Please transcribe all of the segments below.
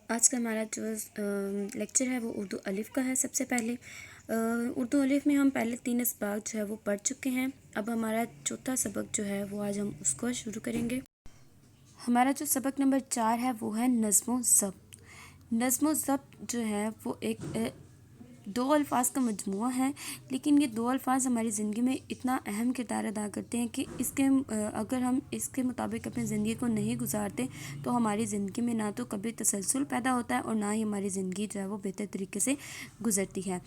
آج کا ہمارا جو لیکچر ہے وہ اردو الف کا ہے۔ سب سے پہلے اردو الف میں ہم پہلے 3 اسباق جو ہے وہ پڑھ چکے ہیں۔ اب ہمارا چوتھا سبق جو ہے وہ آج ہم اس کو شروع کریں گے۔ ہمارا جو سبق نمبر 4 ہے وہ ہے نظم و ضبط۔ نظم و ضبط جو ہے وہ ایک 2 الفاظ کا مجموعہ ہے، لیکن یہ 2 الفاظ ہماری زندگی میں اتنا اہم کردار ادا کرتے ہیں کہ اگر ہم اس کے مطابق اپنی زندگی کو نہیں گزارتے تو ہماری زندگی میں نہ تو کبھی تسلسل پیدا ہوتا ہے اور نہ ہی ہماری زندگی جو ہے وہ بہتر طریقے سے گزرتی ہے۔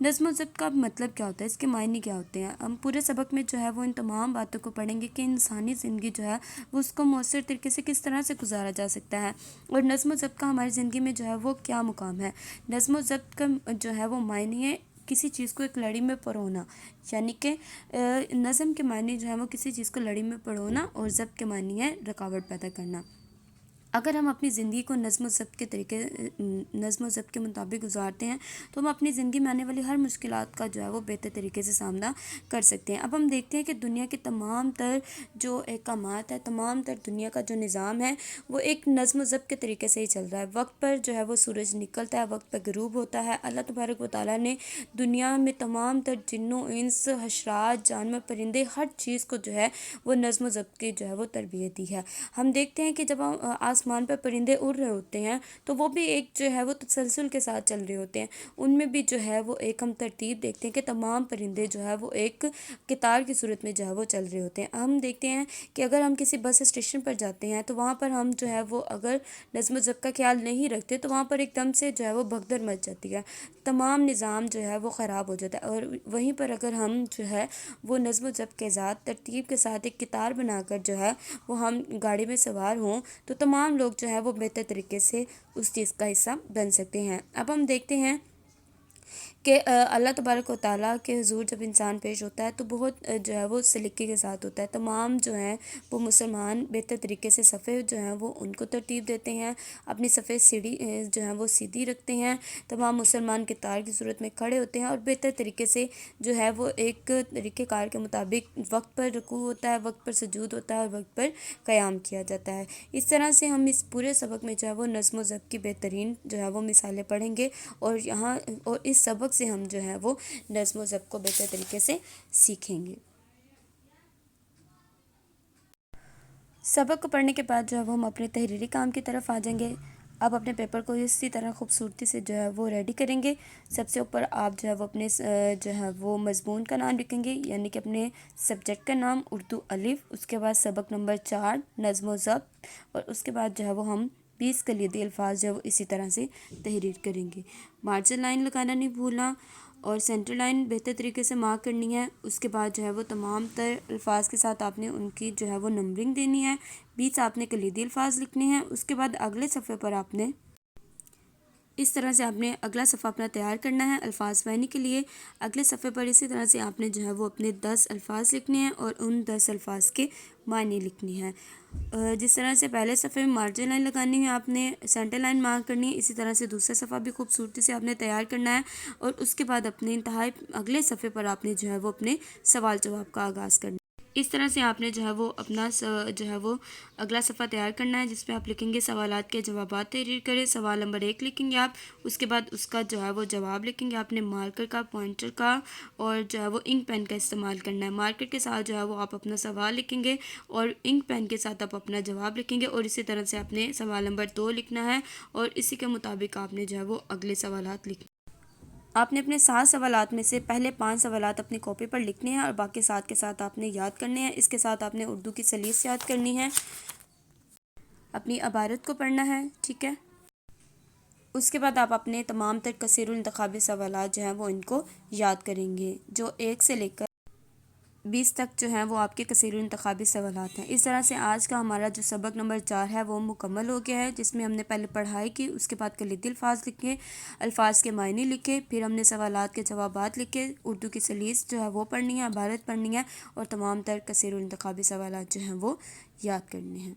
نظم و ضبط کا مطلب کیا ہوتا ہے، اس کے معنی کیا ہوتے ہیں؟ ہم پورے سبق میں جو ہے وہ ان تمام باتوں کو پڑھیں گے کہ انسانی زندگی جو ہے وہ اس کو مؤثر طریقے سے کس طرح سے گزارا جا سکتا ہے، اور نظم و ضبط کا ہماری زندگی میں جو ہے وہ کیا مقام ہے۔ نظم و ضبط کا جو ہے وہ معنی ہے کسی چیز کو ایک لڑی میں پرونا، یعنی کہ نظم کے معنی جو ہے وہ کسی چیز کو لڑی میں پرونا، اور ضبط کے معنی ہے رکاوٹ پیدا کرنا۔ اگر ہم اپنی زندگی کو نظم و ضبط کے مطابق گزارتے ہیں تو ہم اپنی زندگی میں آنے والی ہر مشکلات کا جو ہے وہ بہتر طریقے سے سامنا کر سکتے ہیں۔ اب ہم دیکھتے ہیں کہ دنیا کے تمام تر جو احکامات ہے، تمام تر دنیا کا جو نظام ہے وہ ایک نظم و ضبط کے طریقے سے ہی چل رہا ہے۔ وقت پر جو ہے وہ سورج نکلتا ہے، وقت پر غروب ہوتا ہے۔ اللہ تبارک و تعالیٰ نے دنیا میں تمام تر جنوں، انس، حشرات، جانور، پرندے، ہر چیز کو جو ہے وہ نظم و ضبط کی جو ہے وہ تربیت دی ہے۔ ہم دیکھتے ہیں کہ جب ہم آسمان پر پرندے اڑ رہے ہوتے ہیں تو وہ بھی ایک جو ہے وہ تسلسل کے ساتھ چل رہے ہوتے ہیں، ان میں بھی جو ہے وہ ایک ہم ترتیب دیکھتے ہیں کہ تمام پرندے جو ہے وہ ایک قطار کی صورت میں جو ہے وہ چل رہے ہوتے ہیں۔ ہم دیکھتے ہیں کہ اگر ہم کسی بس اسٹیشن پر جاتے ہیں تو وہاں پر ہم جو ہے وہ اگر نظم و ضبط کا خیال نہیں رکھتے تو وہاں پر ایک دم سے جو ہے وہ بھگدڑ مچ جاتی ہے، تمام نظام جو ہے وہ خراب ہو جاتا ہے۔ اور وہیں پر اگر ہم جو ہے وہ نظم و ضبط کے ساتھ، ترتیب کے ساتھ ایک قطار بنا کر جو ہے وہ ہم گاڑی میں سوار ہوں تو تمام لوگ جو ہے وہ بہتر طریقے سے اس چیز کا حصہ بن سکتے ہیں۔ اب ہم دیکھتے ہیں کہ اللہ تبارک و تعالیٰ کے حضور جب انسان پیش ہوتا ہے تو بہت جو ہے وہ سلیقے کے ساتھ ہوتا ہے۔ تمام جو ہیں وہ مسلمان بہتر طریقے سے صفیں جو ہیں وہ ان کو ترتیب دیتے ہیں، اپنی صفیں سیدھی جو ہیں وہ سیدھی رکھتے ہیں، تمام مسلمان قطار کی صورت میں کھڑے ہوتے ہیں اور بہتر طریقے سے جو ہے وہ ایک طریقہ کار کے مطابق وقت پر رکوع ہوتا ہے، وقت پر سجود ہوتا ہے اور وقت پر قیام کیا جاتا ہے۔ اس طرح سے ہم اس پورے سبق میں جو ہے وہ نظم و ضبط کی بہترین جو ہے وہ مثالیں پڑھیں گے، اور اس سبق سے ہم جو ہے وہ نظم و ضبط کو بہتر طریقے سے سیکھیں گے۔ سبق کو پڑھنے کے بعد جو ہے وہ ہم اپنے تحریری کام کی طرف آ جائیں گے۔ اب اپنے پیپر کو اسی طرح خوبصورتی سے جو ہے وہ ریڈی کریں گے۔ سب سے اوپر آپ جو ہے وہ اپنے جو ہے وہ مضمون کا نام لکھیں گے، یعنی کہ اپنے سبجیکٹ کا نام اردو الف، اس کے بعد سبق نمبر 4 نظم و ضبط، اور اس کے بعد جو ہے وہ ہم 20 کلیدی الفاظ جو ہے وہ اسی طرح سے تحریر کریں گے۔ مارجن لائن لگانا نہیں بھولنا، اور سینٹر لائن بہتر طریقے سے مارک کرنی ہے۔ اس کے بعد جو ہے وہ تمام تر الفاظ کے ساتھ آپ نے ان کی جو ہے وہ نمبرنگ دینی ہے۔ 20 آپ نے کلیدی الفاظ لکھنے ہیں۔ اس کے بعد اگلے صفحے پر آپ نے اس طرح سے آپ نے اگلا صفحہ اپنا تیار کرنا ہے الفاظ معنی کے لیے۔ اگلے صفحے پر اسی طرح سے آپ نے جو ہے وہ اپنے 10 الفاظ لکھنے ہیں اور ان 10 الفاظ کے معنی لکھنی ہے۔ جس طرح سے پہلے صفحے میں مارجن لائن لگانی ہے، آپ نے سینٹر لائن مارک کرنی ہے، اسی طرح سے دوسرا صفحہ بھی خوبصورتی سے آپ نے تیار کرنا ہے، اور اس کے بعد اپنے انتہائی اگلے صفحے پر آپ نے جو ہے وہ اپنے سوال جواب کا آغاز کرنا ہے۔ اس طرح سے آپ نے جو ہے وہ اپنا جو ہے وہ اگلا صفحہ تیار کرنا ہے، جس میں آپ لکھیں گے سوالات کے جوابات تحریر کریں۔ سوال نمبر 1 لکھیں گے آپ، اس کے بعد اس کا جو ہے وہ جواب لکھیں گے آپ نے مارکر کا، پوائنٹر کا، اور جو ہے وہ انک پین کا استعمال کرنا ہے۔ مارکر کے ساتھ جو ہے وہ آپ اپنا سوال لکھیں گے اور انک پین کے ساتھ آپ اپنا جواب لکھیں گے، اور اسی طرح سے آپ نے سوال نمبر 2 لکھنا ہے، اور اسی کے مطابق آپ نے جو ہے وہ اگلے سوالات لکھنے۔ آپ نے اپنے 7 سوالات میں سے پہلے 5 سوالات اپنی کاپی پر لکھنے ہیں اور باقی 7 کے ساتھ آپ نے یاد کرنے ہیں۔ اس کے ساتھ آپ نے اردو کی سلیس یاد کرنی ہے، اپنی عبارت کو پڑھنا ہے، ٹھیک ہے۔ اس کے بعد آپ اپنے تمام تر کثیر الانتخابی سوالات جو ہیں وہ ان کو یاد کریں گے، جو 1 سے لے کر 20 تک جو ہیں وہ آپ کے کثیر الانتخابی سوالات ہیں۔ اس طرح سے آج کا ہمارا جو سبق نمبر 4 ہے وہ مکمل ہو گیا ہے، جس میں ہم نے پہلے پڑھائی کی، اس کے بعد کلیدی الفاظ لکھے، الفاظ کے معنی لکھے، پھر ہم نے سوالات کے جوابات لکھے، اردو کی سلیس جو ہے وہ پڑھنی ہے، عبارت پڑھنی ہے، اور تمام تر کثیر الانتخابی سوالات جو ہیں وہ یاد کرنے ہیں۔